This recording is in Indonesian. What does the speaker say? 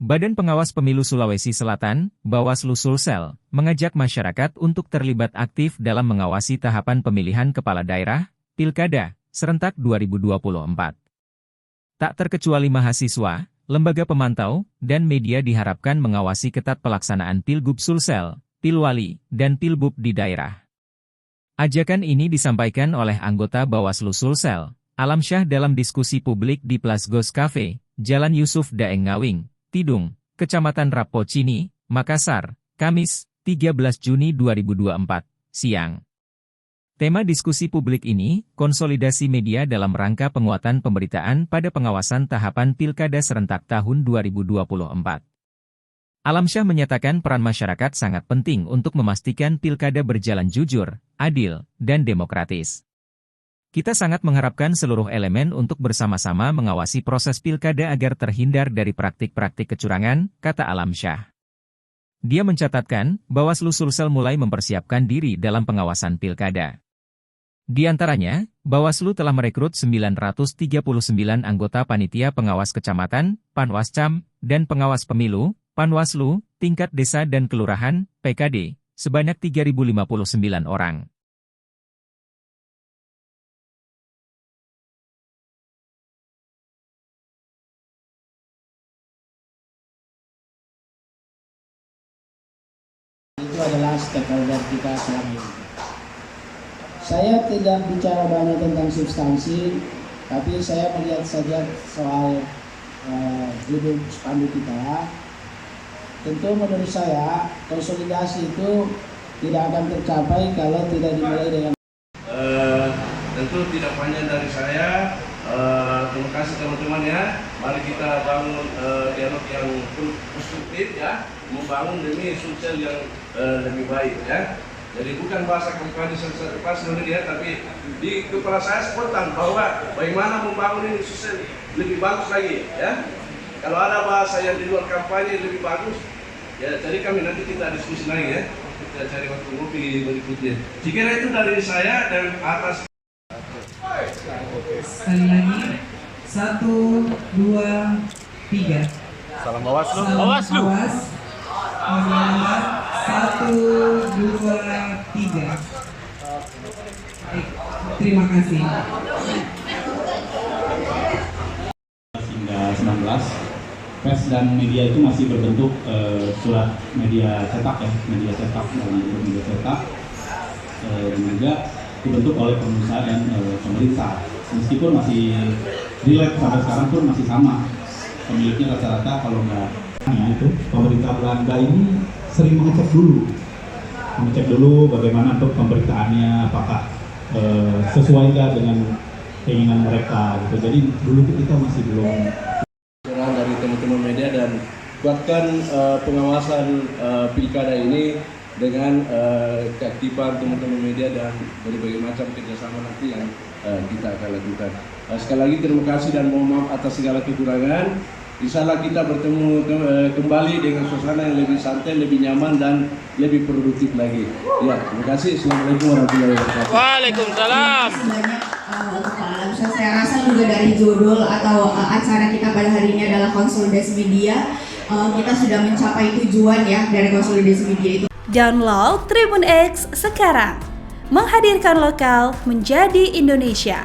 Badan Pengawas Pemilu Sulawesi Selatan, Bawaslu Sulsel, mengajak masyarakat untuk terlibat aktif dalam mengawasi tahapan pemilihan kepala daerah, Pilkada, serentak 2024. Tak terkecuali mahasiswa, lembaga pemantau, dan media diharapkan mengawasi ketat pelaksanaan Pilgub Sulsel, Pilwali, dan Pilbub di daerah. Ajakan ini disampaikan oleh anggota Bawaslu Sulsel, Alamsyah dalam diskusi publik di Plasgos Cafe, Jalan Yusuf Daeng Ngawing, Tidung, Kecamatan Rapocini, Makassar, Kamis, 13 Juni 2024, siang. Tema diskusi publik ini, konsolidasi media dalam rangka penguatan pemberitaan pada pengawasan tahapan Pilkada serentak tahun 2024. Alamsyah menyatakan peran masyarakat sangat penting untuk memastikan Pilkada berjalan jujur, adil, dan demokratis. Kita sangat mengharapkan seluruh elemen untuk bersama-sama mengawasi proses Pilkada agar terhindar dari praktik-praktik kecurangan, kata Alamsyah. Dia mencatatkan, Bawaslu Sulsel mulai mempersiapkan diri dalam pengawasan Pilkada. Di antaranya, Bawaslu telah merekrut 939 anggota Panitia Pengawas Kecamatan, Panwascam, dan Pengawas Pemilu, Panwaslu, tingkat desa dan kelurahan, PKD, sebanyak 3.059 orang. Itu adalah stakeholder kita selama ini. Saya tidak bicara banyak tentang substansi, tapi saya melihat saja soal hidup spanduk kita. Tentu menurut saya konsolidasi itu tidak akan tercapai kalau tidak dimulai dengan tentu tidak panjang dari saya. Terima kasih teman-teman ya. Mari kita bangun dialog yang konstruktif ya, membangun demi Sulsel yang lebih baik ya. Jadi bukan bahasa kampanye satu ya, tapi di kepala saya spontan bahwa bagaimana membangun ini Sulsel lebih bagus lagi ya. Kalau ada bahasa yang di luar kampanye lebih bagus, ya jadi kami nanti kita diskusi lagi ya. Kita cari waktu ngopi berikutnya. Jika itu dari saya dan atas. Sekali lagi, 1, 2, 3. Salam Bawaslu. Bawaslu. 1, 2, 3. Terima kasih. Hingga 19, pers dan media itu masih berbentuk surat media cetak ya, media cetak dan media cetak dan juga dibentuk oleh pengusaha dan pemerintah. Meskipun masih relate sampai sekarang pun masih sama pemiliknya rata-rata, kalau nggak itu pemerintah Belanda ini sering mengecek dulu bagaimana untuk pemberitaannya, apakah sesuai nggak dengan keinginan mereka gitu. Jadi dulu kita masih belum Dari teman-teman media dan kuatkan pengawasan pilkada ini dengan keaktifan teman-teman media dan berbagai macam kerjasama nanti yang kita akan lakukan. Sekali lagi terima kasih dan mohon maaf atas segala kekurangan. Insyaallah kita bertemu kembali dengan suasana yang lebih santai, lebih nyaman dan lebih produktif lagi. Ya, terima kasih. Assalamualaikum warahmatullahi wabarakatuh. Waalaikumsalam. Banyak untuk Pak Alamsyah. Saya rasa juga dari judul atau acara kita pada hari ini adalah konsolidasi media. Kita sudah mencapai tujuan ya dari konsolidasi media itu. Download Tribun X sekarang, menghadirkan lokal menjadi Indonesia.